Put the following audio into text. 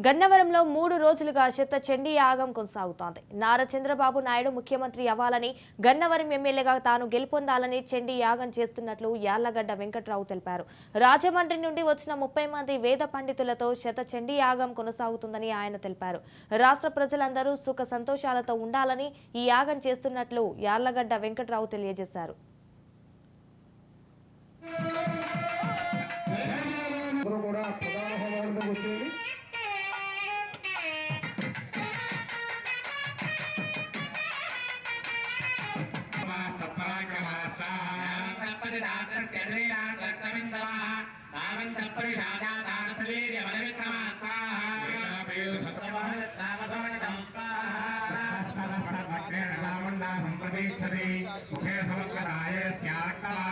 గన్నవరంలో 3 రోజులుగా శత చండీ యాగం కొనసాగుతోంది. నారా చంద్రబాబు నాయుడు ముఖ్యమంత్రి అవ్వాలని, గన్నవరం ఎమ్మెల్యేగా తాను గెలుపొందాలని చండీ యాగం చేస్తున్నట్లు యార్లగడ్డ వెంకట్రావు తెలిపారు. రాజమండ్రి నుండి వచ్చిన 30 మంది వేద పండితులతో శత చండీ యాగం కొనసాగుతుందని ఆయన తెలిపారు. రాష్ట్ర ప్రజలందరూ సుఖ సంతోషాలతో ఉండాలని ఈ యాగం చేస్తున్నట్లు యార్లగడ్డ వెంకట్రావు తెలియజేశారు. సంప్రదీక్షతి ముఖే సమగ్రాయ స్యారక్తలా